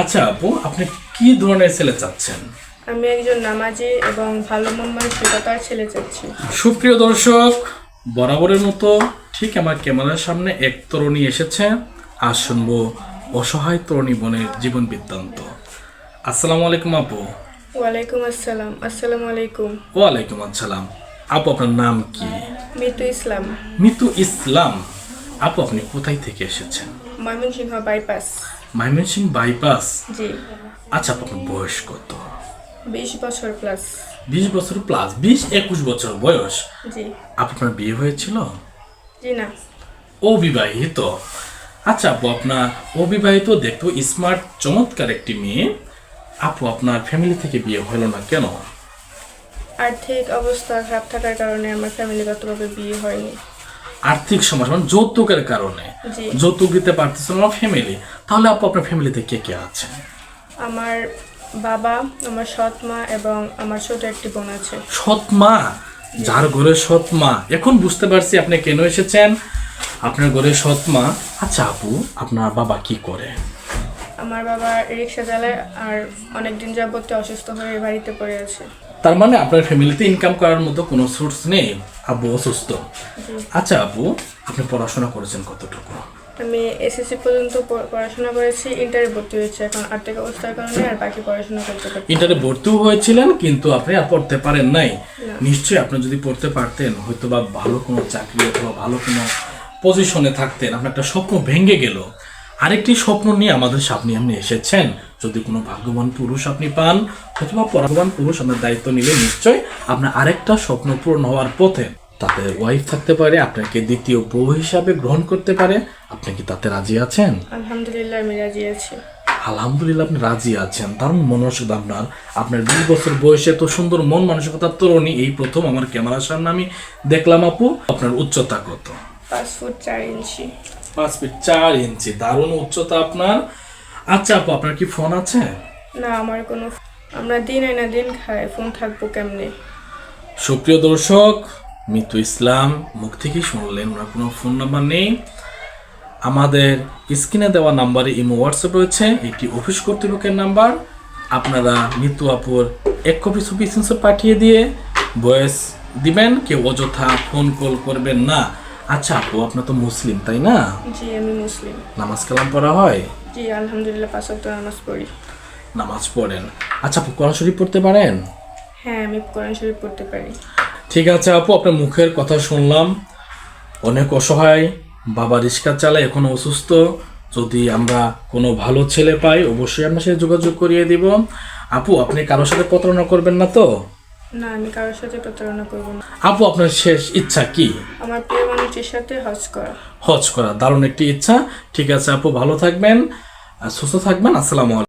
আচ্ছা আপু, আপনি কি ধরনের ছেলে চাচ্ছেন? আমি একজন নামাজি এবং ভালো মন মানসিকতার ছেলে চাচ্ছি। সুপ্রিয় দর্শক, বরাবরের মতো ঠিক আমার ক্যামেরার সামনে এক তরুণী এসেছে। আজ শুনবো অসহায় তরুণী বোনের জীবন বৃত্তান্ত। আসসালামু আলাইকুম আপু। ওয়ালাইকুম আসসালাম। আসসালামু আলাইকুম। ওয়ালাইকুম আসসালাম। আপু, আপনার নাম কি? মিতু ইসলাম। মিতু ইসলাম। আপু, আপনি কোথায় থেকে এসেছেন? ময়মনসিংহ বাইপাস। ময়মনসিংহ বাইপাস। জি। আচ্ছা আপু, আপনার বয়স কত? 20 বছর প্লাস। 20 বছর প্লাস, 20-21 বছর বয়স। জি। আপু, আপনার বিয়ে হয়েছিল? জি না। অবিবাহিত। আচ্ছা আপু, আপনার অবিবাহিত দেখতো স্মার্ট চমৎকার একটি মেয়ে। আপু, আপনার ফ্যামিলি থেকে বিয়ে হলো না কেন? আর্থিক অবস্থা খারাপ থাকার কারণে আমার ফ্যামিলিগতভাবে বিয়ে হয়নি। আর্থিক সমস্যা মানে যৌতুকের কারণে? জি। যৌতুক দিতে পারতেছিল না ফ্যামিলি। তাহলে আপু, আপনার ফ্যামিলিতে কে কে আছে? আমার বাবা, আমার সৎ মা এবং আমার ছোট একটি বোন আছে। সৎ মা? যার ঘরে সৎ মা, এখন বুঝতে পারছি আপনি কেন এসেছেন। আপনার ঘরে সৎ মা। আচ্ছা আপু, আপনার বাবা কি করে? আমার বাবা রিক্সা চালায় আর অনেকদিন যাবত অসুস্থ হয়ে বাড়িতে পড়ে আছে। তার মানে আপনার ফ্যামিলিতে ইনকাম করার মতো কোনো সোর্স নেই, আব্বু অসুস্থ। আচ্ছা আপু, আপনি পড়াশোনা করেছেন কতটুকু? আমি এসএসসি পর্যন্ত পড়াশোনা করেছি, ইন্টারে ভর্তি হয়েছে। এখন আর্থিক অবস্থার কারণে আর বাকি পড়াশোনা করতে পারছি না। ইন্টারে ভর্তিও হয়েছিলেন কিন্তু আপনি আর পড়তে পারেন নাই। নিশ্চয়ই আপনি যদি পড়তে পারতেন হয়তো বা ভালো কোনো চাকরি অথবা ভালো কোনো পজিশনে থাকতেন। আপনার একটা স্বপ্ন ভেঙে গেল। আরেকটি স্বপ্ন নিয়ে আমাদের সামনে আপনি এসেছেন। যদি কোনো ভাগ্যবান পুরুষ আপনি পান অথবা ভাগ্যবান পুরুষ আপনার দায়িত্ব নিলে নিশ্চয়ই আপনার আরেকটা স্বপ্ন পূরণ হওয়ার পথে। তাতে ওয়াইফ থাকতে পারে, আপনাকে দ্বিতীয় বউ হিসাবে গ্রহণ করতে পারে। আপনি কি তাতে রাজি আছেন? আলহামদুলিল্লাহ আমি রাজি আছি। আলহামদুলিল্লাহ আপনি রাজি আছেন। দারুণ মানসিকতা আপনার। আপনার 20 বছর বয়সে এত সুন্দর মন মানসিকতার তরুণী এই প্রথম আমার ক্যামেরার সামনে আমি দেখলাম। আপু, আপনার উচ্চতা কত? 5 ফুট 4 ইঞ্চি। 5 ফিট 4 ইঞ্চি। দারুণ উচ্চতা আপনার। আচ্ছা আপু, আপনার কি ফোন আছে? না, আমার কোনো, আমরা দিন আইনা দিন খাই, ফোন থাকবো কেমনে? সুপ্রিয় দর্শক, মিতু ইসলাম মুখ থেকেই শুনলেন ওনার কোনো ফোন নাম্বার নেই। আমাদের স্ক্রিনে দেওয়া নাম্বারে ইমো হোয়াটসঅ্যাপ রয়েছে, এটি অফিস কর্তৃপক্ষের নাম্বার। আপনারা মিতু আপুর এক কপি ছবি স্ক্রিনশট পাঠিয়ে দিয়ে ভয়েস দিবেন, কেউ অযথা ফোন কল করবেন না। আচ্ছা আপু, আপনার তো মুসলিম তাই না? জি, আমি মুসলিম। নামাজ কালাম পড়া হয়? জি আলহামদুলিল্লাহ 5 ওয়াক্ত নামাজ পড়ি। নামাজ পড়েন। আচ্ছা আপু, কোরআন শরীফ পড়তে পারেন? হ্যাঁ, আমি কোরআন শরীফ পড়তে পারি। ঠিক আছে আপু, আপনার মুখের কথা শুনলাম। অনেক অসহায়, বাবা রিক্সা চালায়, এখনো অসুস্থ। যদি আমরা কোনো ভালো ছেলে পাই অবশ্যই আপনার সাথে যোগাযোগ করিয়ে দিব। আপু, আপনি কারোর সাথে প্রতারণা করবেন না তো? না, আমি কারোর সাথে প্রতারণা করবো না। আপু, আপনার শেষ ইচ্ছা কি? আমার প্রিয় মানুষের সাথে হজ করা। হজ করা। দারুণ একটি ইচ্ছা। ঠিক আছে আপু, ভালো থাকবেন, সুস্থ থাকবেন। আসসালামু আলাইকুম।